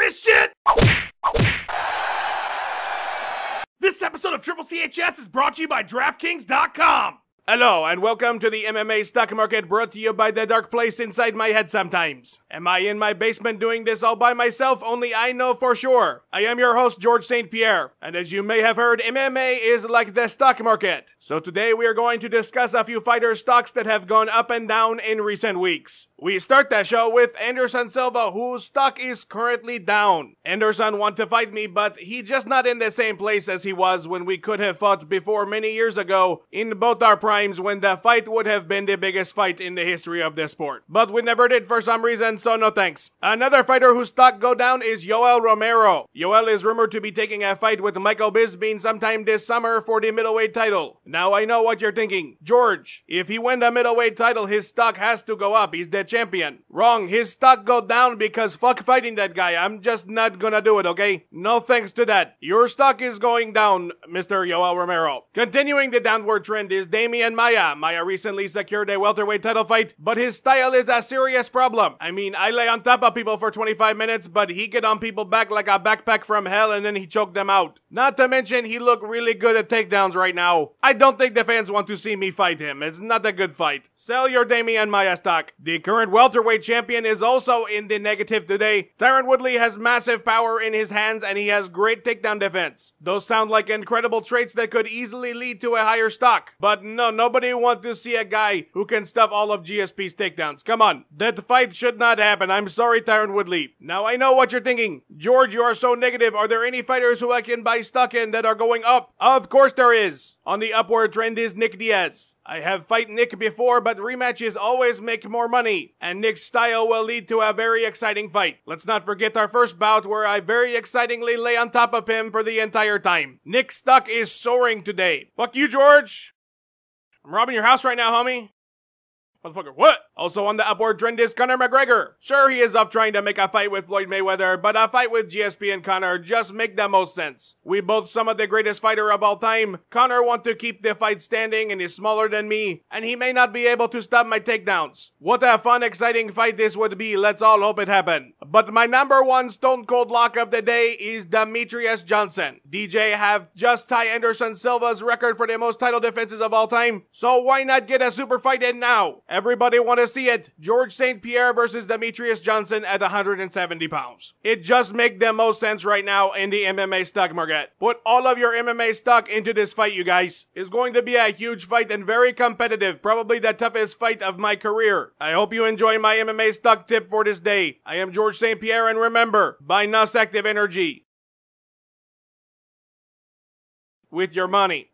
this shit? This episode of Triple CHS is brought to you by DraftKings.com. Hello, and welcome to the MMA stock market, brought to you by the dark place inside my head sometimes. Am I in my basement doing this all by myself? Only I know for sure. I am your host, George St. Pierre, and as you may have heard, MMA is like the stock market. So today we are going to discuss a few fighter stocks that have gone up and down in recent weeks. We start the show with Anderson Silva, whose stock is currently down. Anderson wants to fight me, but he's just not in the same place as he was when we could have fought before many years ago in both our primes, when the fight would have been the biggest fight in the history of the sport. But we never did for some reason, so no thanks. Another fighter whose stock go down is Yoel Romero. Yoel is rumored to be taking a fight with Michael Bisping sometime this summer for the middleweight title. Now I know what you're thinking. George, if he wins the middleweight title, his stock has to go up. He's the champion. Wrong. His stock go down because fuck fighting that guy. I'm just not gonna do it, okay? No thanks to that. Your stock is going down, Mr. Yoel Romero. Continuing the downward trend is Demian Maia. Maia recently secured a welterweight title fight, but his style is a serious problem. I mean, I lay on top of people for 25 minutes, but he get on people back like a backpack from hell and then he choked them out. Not to mention, he look really good at takedowns right now. I don't think the fans want to see me fight him. It's not a good fight. Sell your Demian Maia stock. The current welterweight champion is also in the negative today. Tyron Woodley has massive power in his hands and he has great takedown defense. Those sound like incredible traits that could easily lead to a higher stock. But no, nobody wants to see a guy who can stop all of GSP's takedowns. Come on. That fight should not happen. I'm sorry, Tyron Woodley. Now I know what you're thinking. George, you are so negative. Are there any fighters who I can buy stock in that are going up? Of course there is. On the upward trend is Nick Diaz. I have fight Nick before, but rematches always make more money, and Nick's style will lead to a very exciting fight. Let's not forget our first bout where I very excitingly lay on top of him for the entire time. Nick's stock is soaring today. Fuck you, George. I'm robbing your house right now, homie. Motherfucker, what? Also on the upward trend is Conor McGregor. Sure, he is off trying to make a fight with Floyd Mayweather, but a fight with GSP and Conor just make the most sense. We both some of the greatest fighter of all time. Conor want to keep the fight standing and is smaller than me, and he may not be able to stop my takedowns. What a fun, exciting fight this would be. Let's all hope it happen. But my number one stone cold lock of the day is Demetrius Johnson. DJ have just tied Anderson Silva's record for the most title defenses of all time, so why not get a super fight in now? Everybody want to see it. George St. Pierre versus Demetrius Johnson at 170 pounds. It just makes the most sense right now in the MMA stock market. Put all of your MMA stock into this fight, you guys. It's going to be a huge fight and very competitive. Probably the toughest fight of my career. I hope you enjoy my MMA stock tip for this day. I am George St. Pierre, and remember, buy NOS Active Energy with your money.